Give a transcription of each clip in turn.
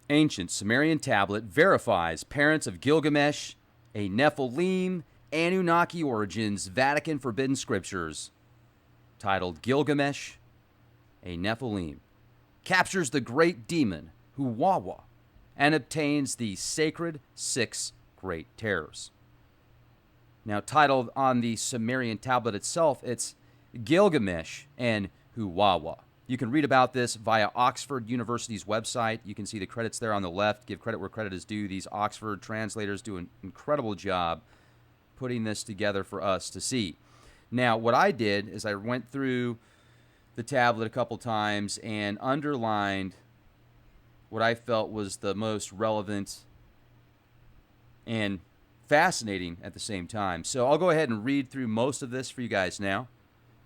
Ancient Sumerian tablet verifies parents of Gilgamesh, a Nephilim, Annunaki origins, Vatican forbidden scriptures. Titled Gilgamesh, a Nephilim. Captures the great demon, Huwawa, and obtains the sacred six great terrors. Now, titled on the Sumerian tablet itself, it's Gilgamesh and Huwawa. You can read about this via Oxford University's website. You can see the credits there on the left. Give credit where credit is due. These Oxford translators do an incredible job putting this together for us to see. Now, what I did is I went through the tablet a couple times and underlined what I felt was the most relevant and fascinating at the same time. So I'll go ahead and read through most of this for you guys now.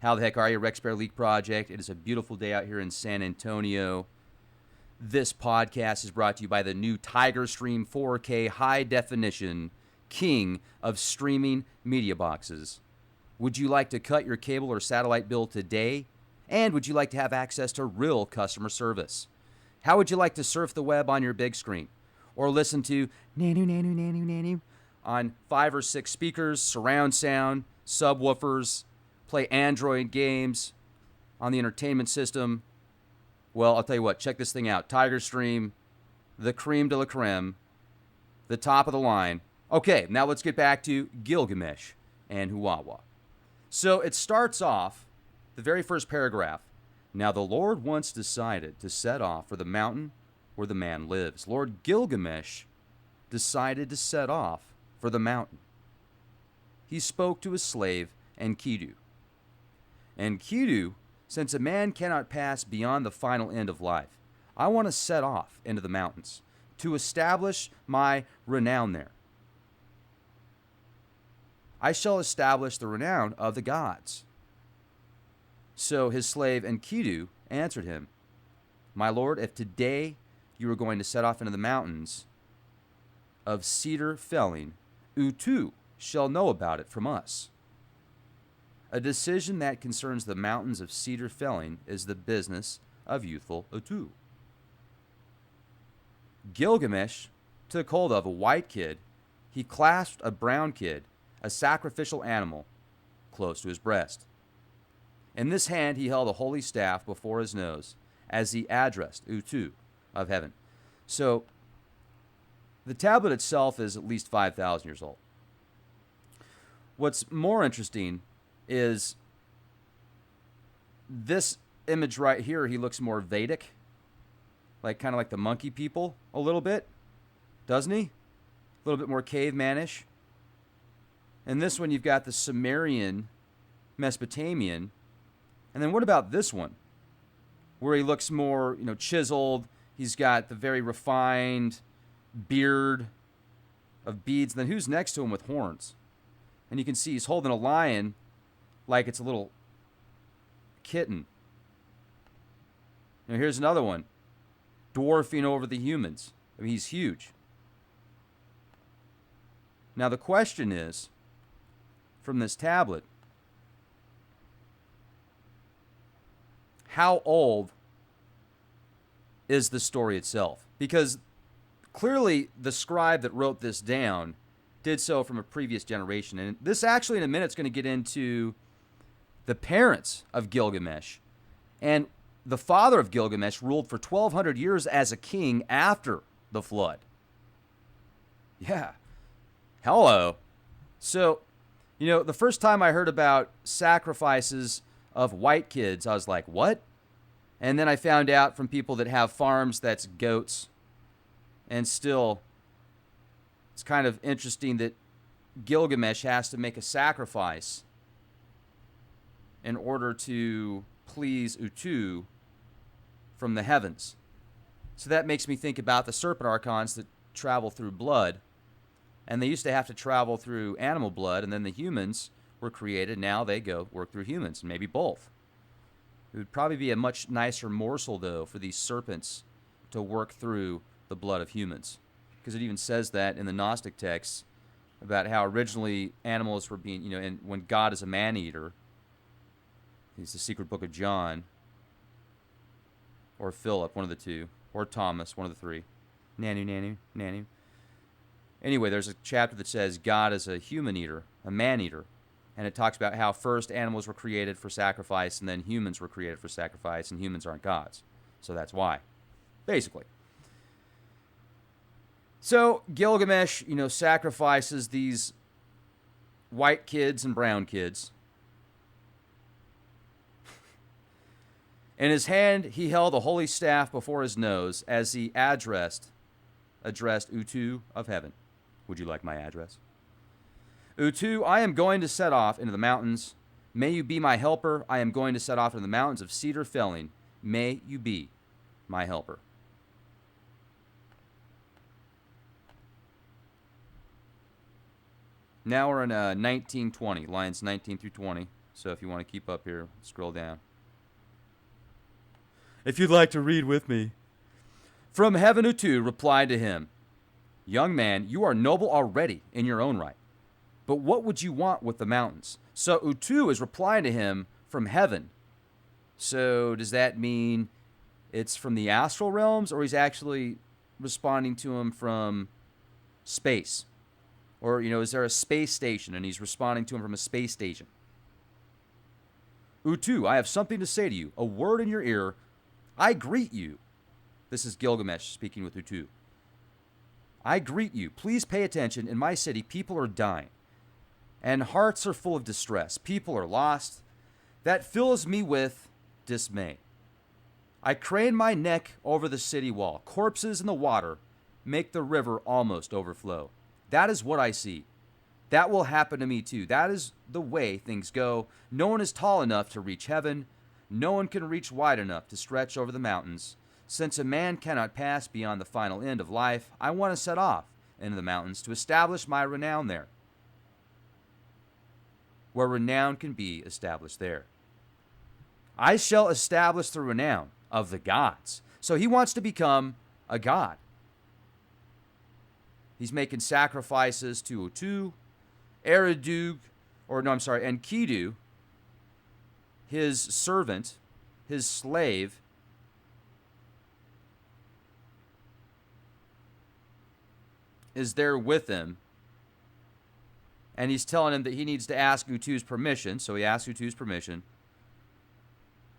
How the heck are you, Rex Bear Leak Project? It is a beautiful day out here in San Antonio. This podcast is brought to you by the new Tiger Stream 4K high definition king of streaming media boxes. Would you like to cut your cable or satellite bill today? And would you like to have access to real customer service? How would you like to surf the web on your big screen? Or listen to nanu, nanu, nanu, nanu on 5 or 6 speakers, surround sound, subwoofers, play Android games on the entertainment system? Well, I'll tell you what, check this thing out. Tiger Stream, the creme de la creme, the top of the line. Okay, now let's get back to Gilgamesh and Huwawa. So it starts off, the very first paragraph. Now the Lord once decided to set off for the mountain where the man lives. Lord Gilgamesh decided to set off for the mountain. He spoke to his slave Enkidu. Enkidu, since a man cannot pass beyond the final end of life, I want to set off into the mountains to establish my renown there. I shall establish the renown of the gods. So his slave Enkidu answered him, My lord, if today you are going to set off into the mountains of cedar felling, Utu shall know about it from us. A decision that concerns the mountains of cedar felling is the business of youthful Utu. Gilgamesh took hold of a white kid. He clasped a brown kid, a sacrificial animal, close to his breast. In this hand he held a holy staff before his nose as he addressed Utu of heaven. So the tablet itself is at least 5,000 years old. What's more interesting is this image right here. He looks more Vedic, like kind of like the monkey people a little bit, doesn't he? A little bit more cavemanish. And this one, you've got the Sumerian, Mesopotamian. And then what about this one, where he looks more, chiseled? He's got the very refined beard of beads. And then who's next to him with horns? And you can see he's holding a lion like it's a little kitten. Now here's another one, dwarfing over the humans. I mean, he's huge. Now the question is, from this tablet, how old is the story itself? Because clearly the scribe that wrote this down did so from a previous generation. And this actually in a minute is going to get into the parents of Gilgamesh. And the father of Gilgamesh ruled for 1,200 years as a king after the flood. Yeah. Hello. So, the first time I heard about sacrifices of white kids, I was like, what? And then I found out from people that have farms that's goats. And still, it's kind of interesting that Gilgamesh has to make a sacrifice in order to please Utu from the heavens. So that makes me think about the serpent archons that travel through blood. And they used to have to travel through animal blood, and then the humans were created. Now they go work through humans, maybe both. It would probably be a much nicer morsel, though, for these serpents to work through the blood of humans. Because it even says that in the Gnostic texts about how originally animals were being, and when God is a man-eater, he's the secret book of John, or Philip, one of the two, or Thomas, one of the three. Nanu, nanu, nanu. Anyway, there's a chapter that says God is a human eater, a man eater. And it talks about how first animals were created for sacrifice and then humans were created for sacrifice, and humans aren't gods. So that's why, basically. So Gilgamesh, sacrifices these white kids and brown kids. In his hand, he held a holy staff before his nose as he addressed Utu of heaven. Would you like my address? Utu, I am going to set off into the mountains. May you be my helper. I am going to set off into the mountains of cedar felling. May you be my helper. Now we're in 1920, lines 19 through 20. So if you want to keep up here, scroll down. If you'd like to read with me. From heaven Utu replied to him, Young man, you are noble already in your own right. But what would you want with the mountains? So Utu is replying to him from heaven. So does that mean it's from the astral realms, or he's actually responding to him from space? Or, is there a space station and he's responding to him from a space station? Utu, I have something to say to you. A word in your ear. I greet you. This is Gilgamesh speaking with Utu. I greet you. Please pay attention. In my city, people are dying, and hearts are full of distress. People are lost. That fills me with dismay. I crane my neck over the city wall. Corpses in the water make the river almost overflow. That is what I see. That will happen to me too. That is the way things go. No one is tall enough to reach heaven. No one can reach wide enough to stretch over the mountains. Since a man cannot pass beyond the final end of life, I want to set off into the mountains to establish my renown there. Where renown can be established there. I shall establish the renown of the gods. So he wants to become a god. He's making sacrifices to Utu, Enkidu, his servant, his slave, is there with him. And he's telling him that he needs to ask Utu's permission. So he asks Utu's permission.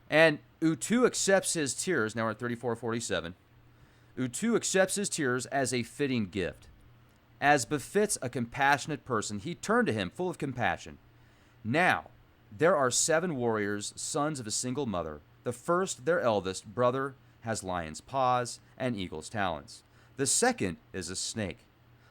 And Utu accepts his tears. Now we're at 34:47. Utu accepts his tears as a fitting gift. As befits a compassionate person, he turned to him full of compassion. Now, there are 7 warriors, sons of a single mother. The first, their eldest brother, has lion's paws and eagle's talons. The second is a snake.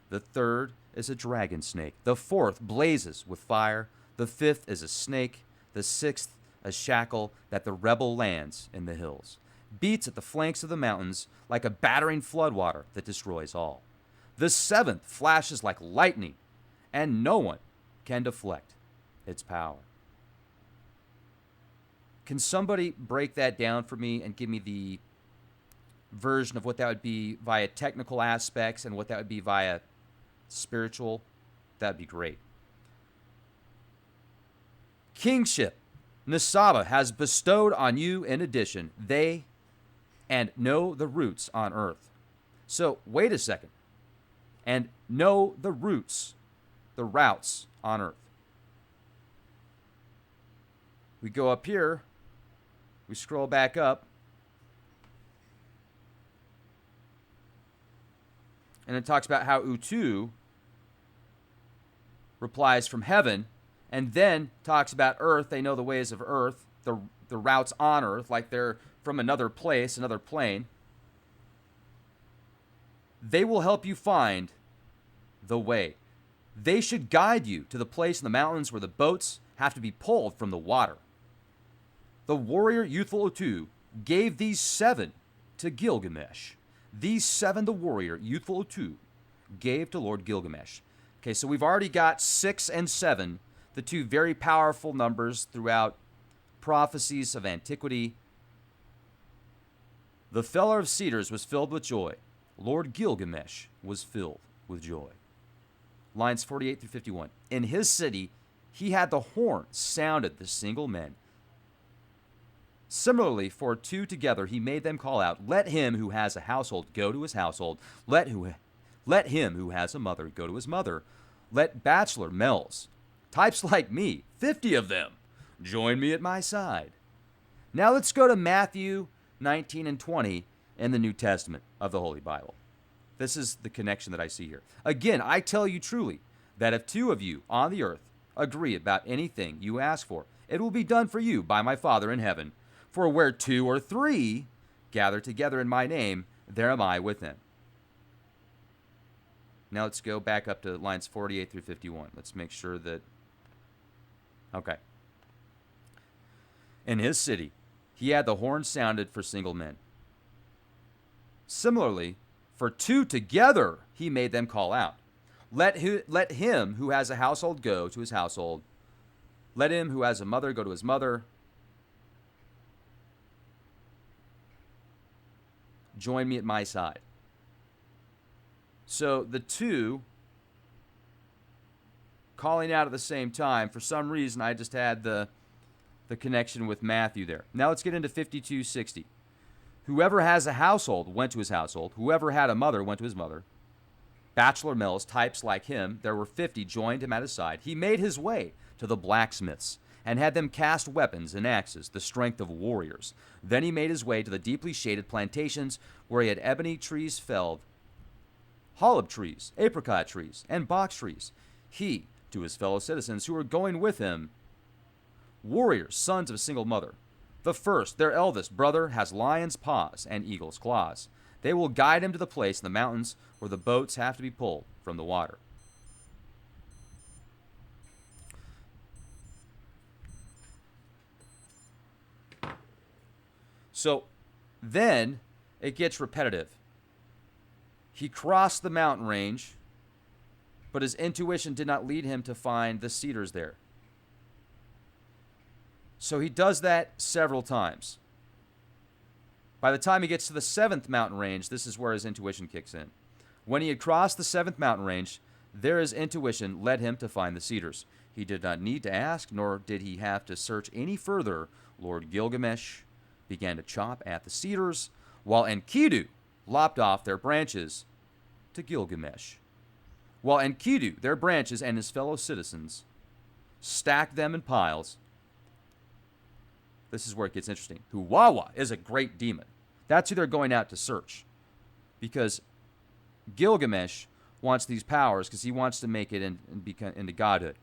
The third is a dragon snake. The fourth blazes with fire. The fifth is a snake. The sixth, a shackle that the rebel lands in the hills. Beats at the flanks of the mountains like a battering floodwater that destroys all. The seventh flashes like lightning, and no one can deflect its power. Can somebody break that down for me and give me the version of what that would be via technical aspects and what that would be via spiritual? That'd be great. Kingship Nisaba has bestowed on you in addition, they and know the roots on earth. So wait a second. And know the roots, the routes on earth. We go up here. We scroll back up. And it talks about how Utu replies from heaven, and then talks about earth. They know the ways of earth, the routes on earth, like they're from another place, another plane. They will help you find the way. They should guide you to the place in the mountains where the boats have to be pulled from the water. The warrior youthful Utu gave these 7 to Gilgamesh. These 7 the warrior youthful Utu gave to Lord Gilgamesh. Okay, so we've already got 6 and 7, the 2 very powerful numbers throughout prophecies of antiquity. The feller of cedars was filled with joy. Lord Gilgamesh was filled with joy. Lines 48 through 51. In his city, he had the horn sounded the single men. Similarly, for two together he made them call out, let him who has a household go to his household. Let him who has a mother go to his mother. Let bachelor males, types like me, 50 of them, join me at my side. Now let's go to Matthew 19 and 20 in the New Testament of the Holy Bible. This is the connection that I see here. Again, I tell you truly that if two of you on the earth agree about anything you ask for, it will be done for you by my Father in heaven. For where two or three gather together in my name, there am I with them. Now let's go back up to lines 48 through 51. Let's make sure that... Okay. In his city, he had the horn sounded for single men. Similarly, for two together, he made them call out. Let him who has a household go to his household. Let him who has a mother go to his mother. Join me at my side. So the two calling out at the same time, for some reason I just had the connection with Matthew there. Now let's get into 52:60. Whoever has a household went to his household. Whoever had a mother went to his mother. Bachelor males, types like him, there were 50, joined him at his side. He made his way to the blacksmiths and had them cast weapons and axes, the strength of warriors. Then he made his way to the deeply shaded plantations where he had ebony trees felled, holub trees, apricot trees, and box trees. He, to his fellow citizens who were going with him, warriors, sons of a single mother. The first, their eldest brother, has lion's paws and eagle's claws. They will guide him to the place in the mountains where the boats have to be pulled from the water. So then it gets repetitive. He crossed the mountain range, but his intuition did not lead him to find the cedars there. So he does that several times. By the time he gets to the 7th mountain range, this is where his intuition kicks in. When he had crossed the 7th mountain range, there his intuition led him to find the cedars. He did not need to ask, nor did he have to search any further. Lord Gilgamesh began to chop at the cedars, while Enkidu lopped off their branches to Gilgamesh. While Enkidu, their branches, and his fellow citizens stacked them in piles. This is where it gets interesting. Huwawa is a great demon. That's who they're going out to search. Because Gilgamesh wants these powers because he wants to make it into godhood.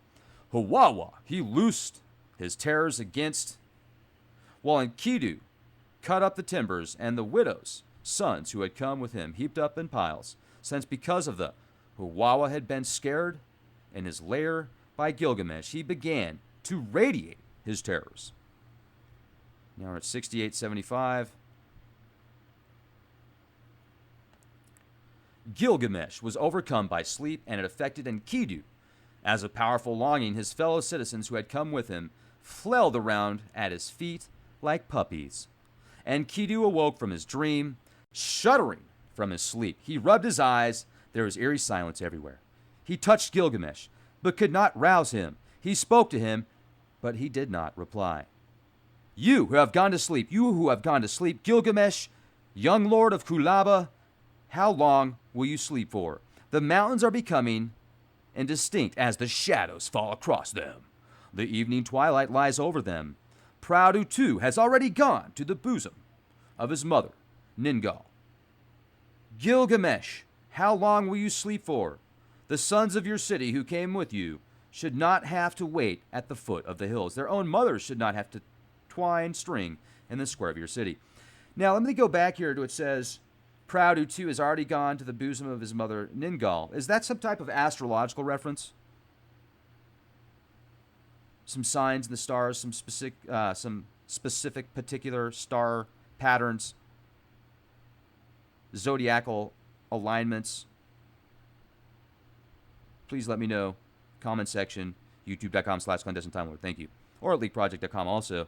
Huwawa, he loosed his terrors against, while Enkidu cut up the timbers, and the widows' sons who had come with him heaped up in piles, since because of the Huwawa had been scared in his lair by Gilgamesh, he began to radiate his terrors. Now we're at 6875. Gilgamesh was overcome by sleep, and it affected Enkidu. As a powerful longing, his fellow citizens who had come with him flailed around at his feet like puppies. Enkidu awoke from his dream, shuddering from his sleep. He rubbed his eyes. There was eerie silence everywhere. He touched Gilgamesh, but could not rouse him. He spoke to him, but he did not reply. You who have gone to sleep, Gilgamesh, young lord of Kulaba, how long will you sleep for? The mountains are becoming indistinct as the shadows fall across them. The evening twilight lies over them. Proudu too has already gone to the bosom of his mother, Ningal. Gilgamesh, how long will you sleep for? The sons of your city who came with you should not have to wait at the foot of the hills. Their own mothers should not have to twine string in the square of your city. Now, let me go back here to it says, Proudu too has already gone to the bosom of his mother, Ningal. Is that some type of astrological reference? Some signs in the stars, some specific particular star patterns, zodiacal alignments. Please let me know. Comment section, youtube.com/clandestine Time Lord. Thank you. Or at leakproject.com also.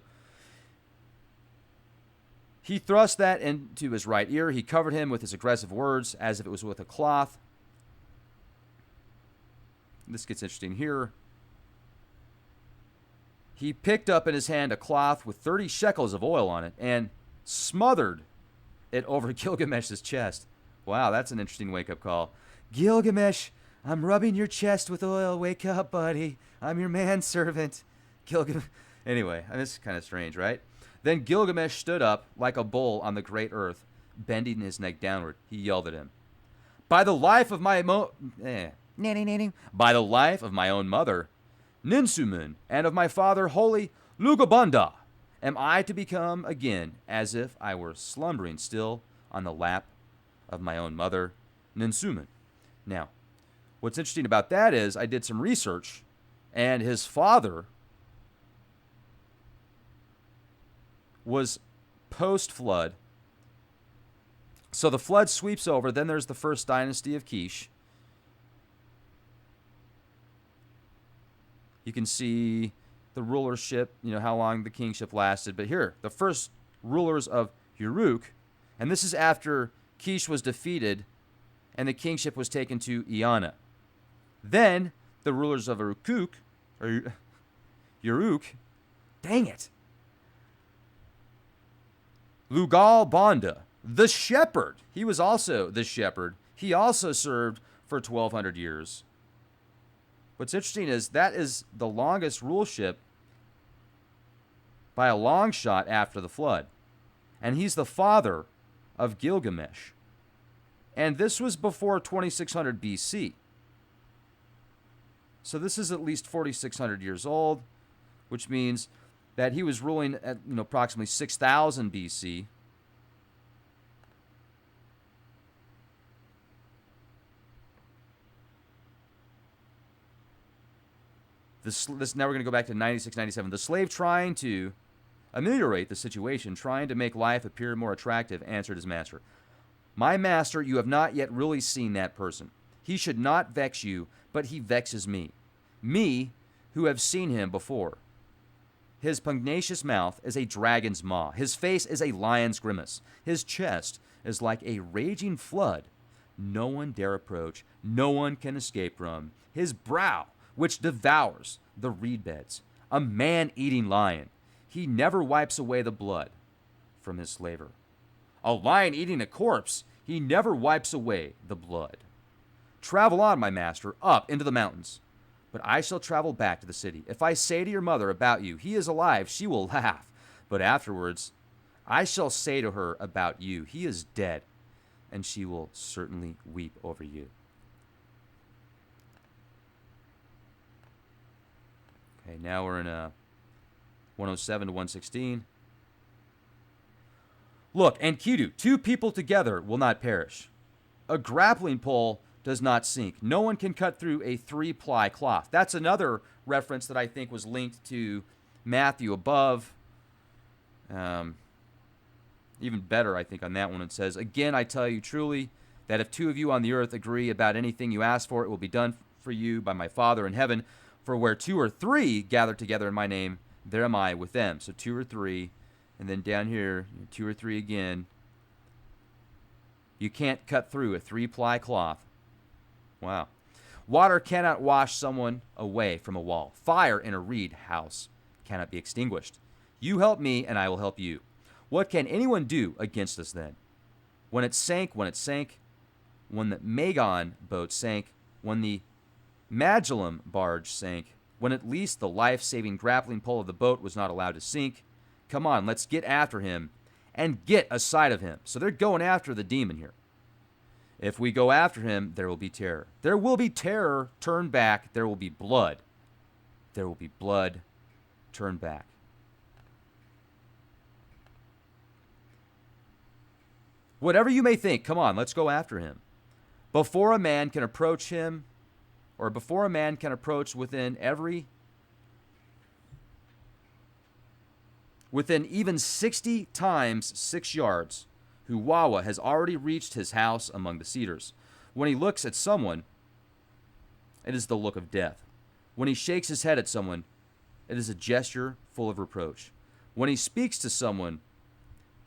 He thrust that into his right ear. He covered him with his aggressive words as if it was with a cloth. This gets interesting here. he picked up in his hand a cloth with 30 shekels of oil on it and smothered it over Gilgamesh's chest. Wow, that's an interesting wake-up call. Gilgamesh, I'm rubbing your chest with oil. Wake up, buddy. I'm your manservant. Gilgamesh. Anyway, this is kind of strange, right? Then Gilgamesh stood up like a bull on the great earth, bending his neck downward. He yelled at him, by the life of my by the life of my own mother, Ninsumun, and of my father, holy Lugabanda, am I to become again as if I were slumbering still on the lap of my own mother, Ninsumun. Now, what's interesting about that is I did some research, and his father was post-flood. So the flood sweeps over. Then there's the first dynasty of Kish. You can see the rulership, how long the kingship lasted. But here, the first rulers of Uruk, and this is after Kish was defeated and the kingship was taken to Eanna. Then the rulers of Uruk, dang it, Lugal Banda, the shepherd. He was also the shepherd. He also served for 1,200 years. What's interesting is that is the longest ruleship by a long shot after the flood. And he's the father of Gilgamesh. And this was before 2600 BC. So this is at least 4,600 years old, which means that he was ruling at approximately 6,000 BC. Now we're going to go back to 96, 97. The slave, trying to ameliorate the situation, trying to make life appear more attractive, answered his master, my master, you have not yet really seen that person. He should not vex you, but he vexes me. Me, who have seen him before. His pugnacious mouth is a dragon's maw. His face is a lion's grimace. His chest is like a raging flood. No one dare approach. No one can escape from. His brow, which devours the reed beds. A man-eating lion. He never wipes away the blood from his slaver. A lion eating a corpse. He never wipes away the blood. Travel on, my master, up into the mountains. But I shall travel back to the city. If I say to your mother about you, he is alive, she will laugh. But afterwards, I shall say to her about you, he is dead, and she will certainly weep over you. Okay, now we're in 107 to 116. Look, Enkidu, two people together will not perish. A grappling pole does not sink. No one can cut through a 3-ply cloth. That's another reference that I think was linked to Matthew above. Even better, I think, on that one. It says, again, I tell you truly that if two of you on the earth agree about anything you ask for, it will be done for you by my Father in heaven. For where 2 or 3 gather together in my name, there am I with them. So 2 or 3. And then down here, 2 or 3 again. You can't cut through a 3-ply cloth. Wow. Water cannot wash someone away from a wall. Fire in a reed house cannot be extinguished. You help me, and I will help you. What can anyone do against us then? When it sank, when the Magon boat sank, when the Magellum barge sank, when at least the life-saving grappling pole of the boat was not allowed to sink. Come on, let's get after him and get a sight of him. So they're going after the demon here. If we go after him, there will be terror. There will be terror. Turn back. There will be blood. There will be blood. Turn back. Whatever you may think, come on, let's go after him. Before a man can approach him, or before a man can approach within even 60 times 6 yards, Huwawa has already reached his house among the cedars. When he looks at someone, it is the look of death. When he shakes his head at someone, it is a gesture full of reproach. When he speaks to someone,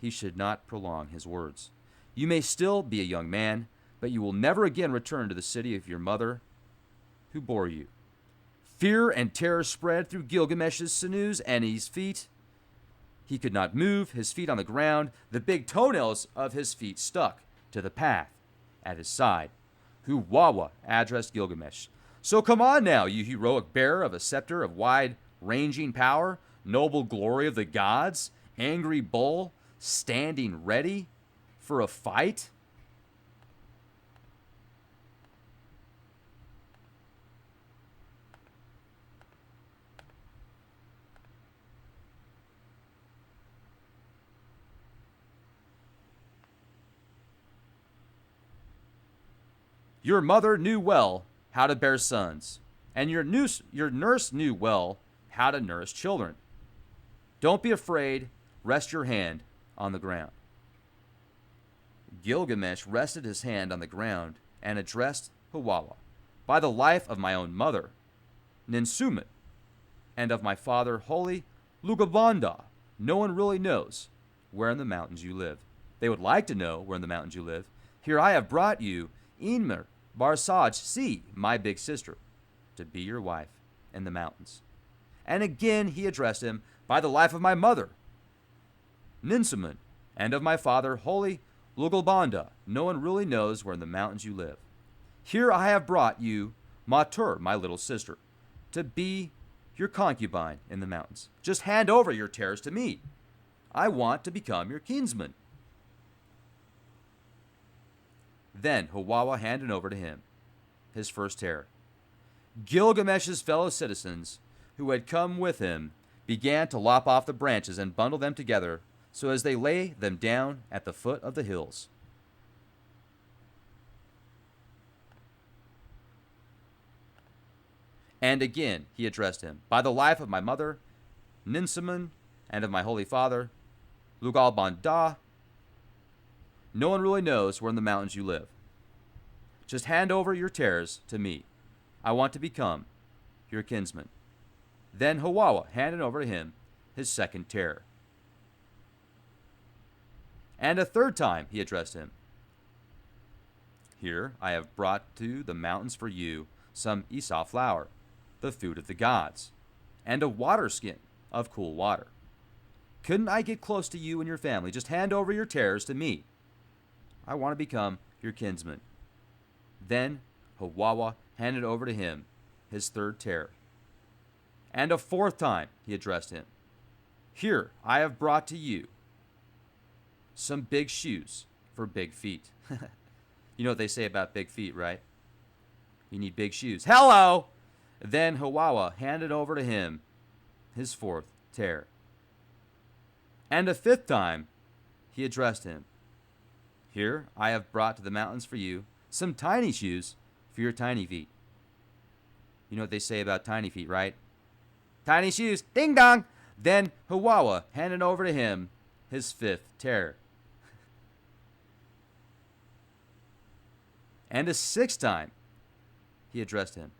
he should not prolong his words. You may still be a young man, but you will never again return to the city of your mother who bore you. Fear and terror spread through Gilgamesh's sinews and his feet. He could not move his feet on the ground. The big toenails of his feet stuck to the path at his side. Huwawa addressed Gilgamesh. So come on now, you heroic bearer of a scepter of wide-ranging power, noble glory of the gods, angry bull, standing ready for a fight? Your mother knew well how to bear sons, and your nurse knew well how to nurse children. Don't be afraid. Rest your hand on the ground. Gilgamesh rested his hand on the ground and addressed Huwawa. By the life of my own mother, Ninsumet, and of my father, holy Lugabanda, no one really knows where in the mountains you live. They would like to know where in the mountains you live. Here I have brought you Inmer Barsaj, see, my big sister, to be your wife in the mountains. And again he addressed him, by the life of my mother, Ninsumun, and of my father, holy Lugalbanda, no one really knows where in the mountains you live. Here I have brought you Matur, my little sister, to be your concubine in the mountains. Just hand over your terrors to me. I want to become your kinsman. Then Huwawa handed over to him his first terror. Gilgamesh's fellow citizens who had come with him began to lop off the branches and bundle them together so as they lay them down at the foot of the hills. And again he addressed him, by the life of my mother, Ninsumun, and of my holy father, Lugalbanda, no one really knows where in the mountains you live. Just hand over your terrors to me. I want to become your kinsman. Then Huwawa handed over to him his second terror. And a third time he addressed him. Here I have brought to the mountains for you some Esau flour, the food of the gods, and a water skin of cool water. Couldn't I get close to you and your family? Just hand over your terrors to me. I want to become your kinsman. Then Huwawa handed over to him his third terror. And a fourth time he addressed him. Here I have brought to you some big shoes for big feet. You know what they say about big feet, right? You need big shoes. Hello! Then Huwawa handed over to him his fourth terror. And a fifth time he addressed him. Here I have brought to the mountains for you some tiny shoes for your tiny feet. You know what they say about tiny feet, right? Tiny shoes, ding dong! Then Huwawa handed over to him his fifth terror. And a sixth time he addressed him.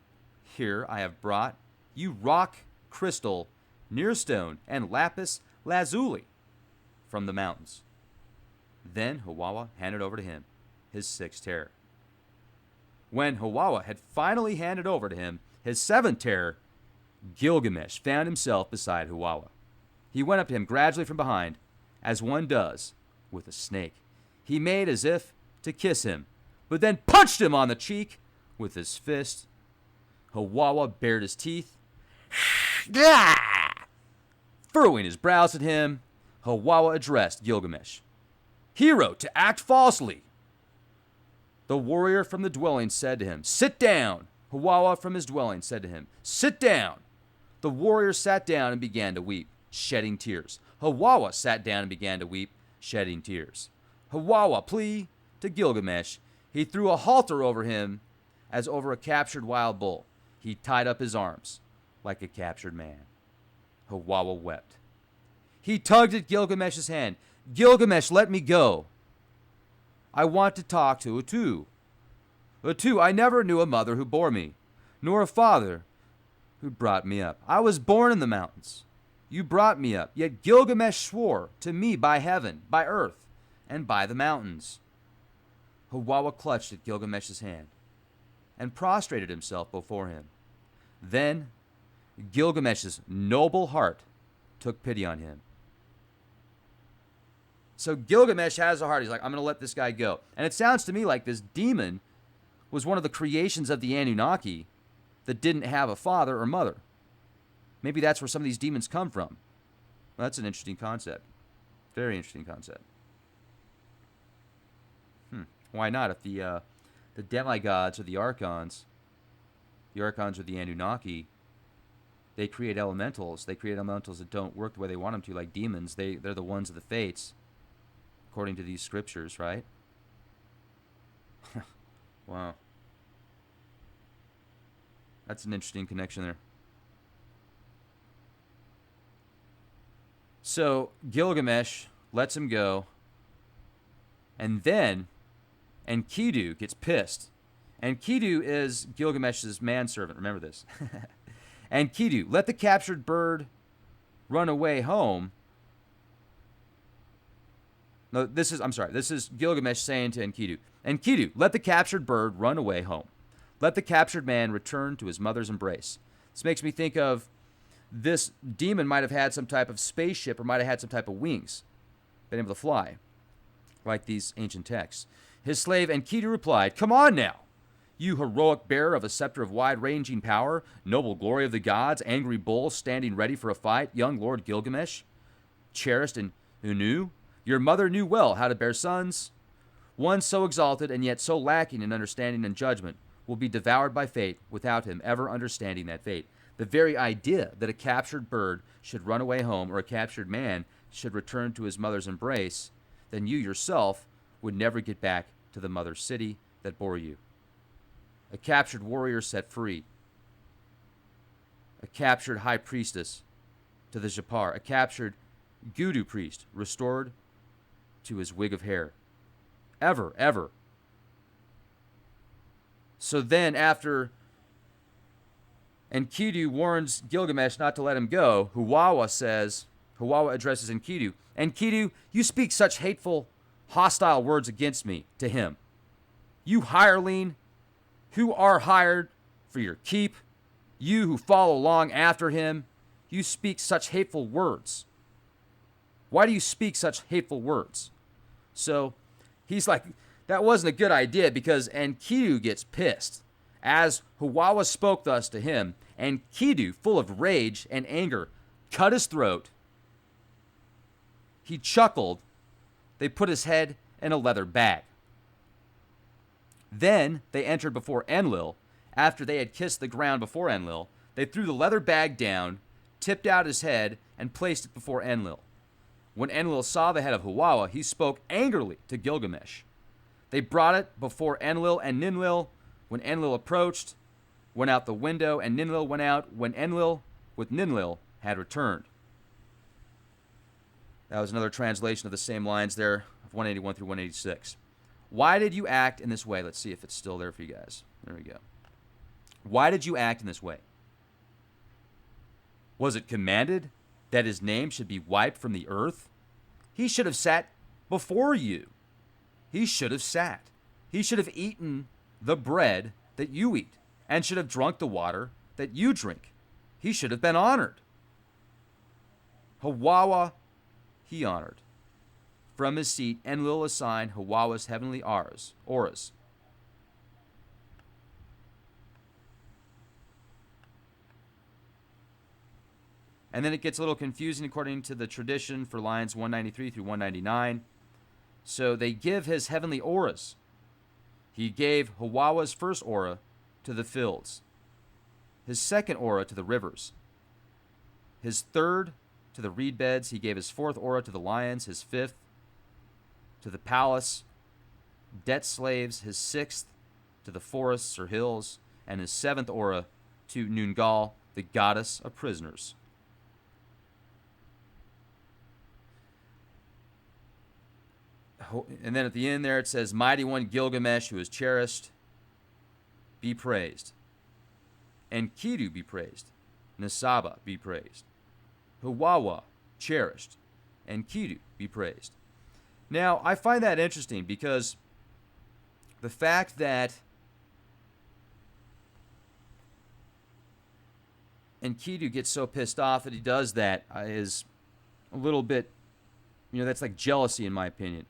Here I have brought you rock, crystal, nearstone, and lapis lazuli from the mountains. Then Huwawa handed over to him his sixth terror. When Huwawa had finally handed over to him his seventh terror, Gilgamesh found himself beside Huwawa. He went up to him gradually from behind, as one does with a snake. He made as if to kiss him, but then punched him on the cheek with his fist. Huwawa bared his teeth, furrowing his brows at him. Huwawa addressed Gilgamesh. Hero, to act falsely. The warrior from the dwelling said to him, sit down. Huwawa from his dwelling said to him, sit down. The warrior sat down and began to weep, shedding tears. Huwawa sat down and began to weep, shedding tears. Huwawa plead to Gilgamesh. He threw a halter over him as over a captured wild bull. He tied up his arms like a captured man. Huwawa wept. He tugged at Gilgamesh's hand. Gilgamesh, let me go. I want to talk to Utu. Utu, I never knew a mother who bore me, nor a father who brought me up. I was born in the mountains. You brought me up. Yet Gilgamesh swore to me by heaven, by earth, and by the mountains. Huwawa clutched at Gilgamesh's hand and prostrated himself before him. Then Gilgamesh's noble heart took pity on him. So Gilgamesh has a heart. He's like, I'm going to let this guy go. And it sounds to me like this demon was one of the creations of the Anunnaki that didn't have a father or mother. Maybe that's where some of these demons come from. Well, that's an interesting concept. Very interesting concept. Why not? If the demigods or the archons are the Anunnaki, they create elementals. They create elementals that don't work the way they want them to, like demons. They're the ones of the fates, according to these scriptures, right? Wow. That's an interesting connection there. So Gilgamesh lets him go, and then Enkidu gets pissed. Enkidu is Gilgamesh's manservant. Remember this. Enkidu, let the captured bird run away home. No, this is Gilgamesh saying to Enkidu, Enkidu, let the captured bird run away home. Let the captured man return to his mother's embrace. This makes me think of this demon might have had some type of spaceship or might have had some type of wings, been able to fly, like these ancient texts. His slave Enkidu replied, come on now, you heroic bearer of a scepter of wide-ranging power, noble glory of the gods, angry bull standing ready for a fight, young Lord Gilgamesh, cherished in Anu, your mother knew well how to bear sons. One so exalted and yet so lacking in understanding and judgment will be devoured by fate without him ever understanding that fate. The very idea that a captured bird should run away home or a captured man should return to his mother's embrace, then you yourself would never get back to the mother city that bore you. A captured warrior set free. A captured high priestess to the Japar. A captured Gudu priest restored to his wig of hair. Ever, ever. So then after Enkidu warns Gilgamesh not to let him go, Huwawa addresses Enkidu, Enkidu, you speak such hateful, hostile words against me to him. You hireling, who are hired for your keep, you who follow along after him, you speak such hateful words. Why do you speak such hateful words? So he's like, that wasn't a good idea because Enkidu gets pissed. As Huwawa spoke thus to him, Enkidu, full of rage and anger, cut his throat. He chuckled. They put his head in a leather bag. Then they entered before Enlil. After they had kissed the ground before Enlil, they threw the leather bag down, tipped out his head, and placed it before Enlil. When Enlil saw the head of Huwawa, he spoke angrily to Gilgamesh. They brought it before Enlil and Ninlil. When Enlil approached, went out the window, and Ninlil went out when Enlil with Ninlil had returned. That was another translation of the same lines there, of 181 through 186. Why did you act in this way? Let's see if it's still there for you guys. There we go. Why did you act in this way? Was it commanded that his name should be wiped from the earth? He should have sat before you. He should have sat. He should have eaten the bread that you eat and should have drunk the water that you drink. He should have been honored. Huwawa he honored. From his seat, Enlil assigned Huwawa's heavenly auras. And then it gets a little confusing according to the tradition for lines 193 through 199. So they give his heavenly auras. He gave Huwawa's first aura to the fields, his second aura to the rivers, his third to the reed beds. He gave his fourth aura to the lions, his fifth to the palace, debt slaves, his sixth to the forests or hills, and his seventh aura to Nungal, the goddess of prisoners. And then at the end there it says, Mighty One Gilgamesh, who is cherished, be praised. Enkidu be praised. Nisaba be praised. Huwawa, cherished. Enkidu be praised. Now, I find that interesting because the fact that Enkidu gets so pissed off that he does that is a little bit, that's like jealousy in my opinion.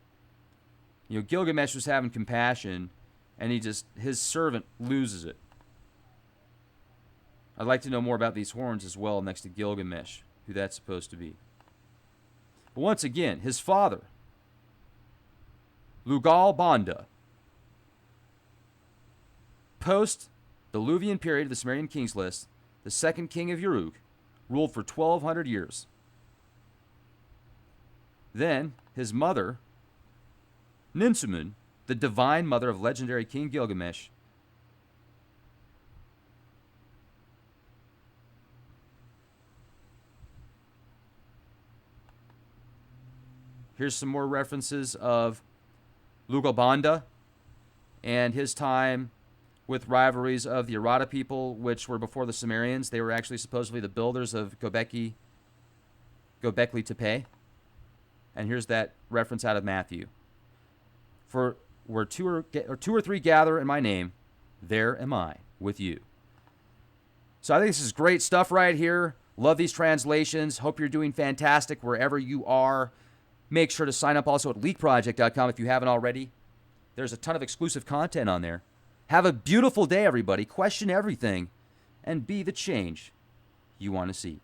Gilgamesh was having compassion, and his servant loses it. I'd like to know more about these horns as well next to Gilgamesh, who that's supposed to be. But once again, his father, Lugal Banda, post-Diluvian period of the Sumerian kings list, the second king of Uruk, ruled for 1,200 years. Then, his mother, Ninsumun, the divine mother of legendary King Gilgamesh, here's some more references of Lugalbanda and his time with rivalries of the Irada people, which were before the Sumerians. They were actually supposedly the builders of Göbekli Tepe. And here's that reference out of Matthew. For where two or three gather in my name, there am I with you. So I think this is great stuff right here. Love these translations. Hope you're doing fantastic wherever you are. Make sure to sign up also at leakproject.com if you haven't already. There's a ton of exclusive content on there. Have a beautiful day, everybody. Question everything and be the change you want to see.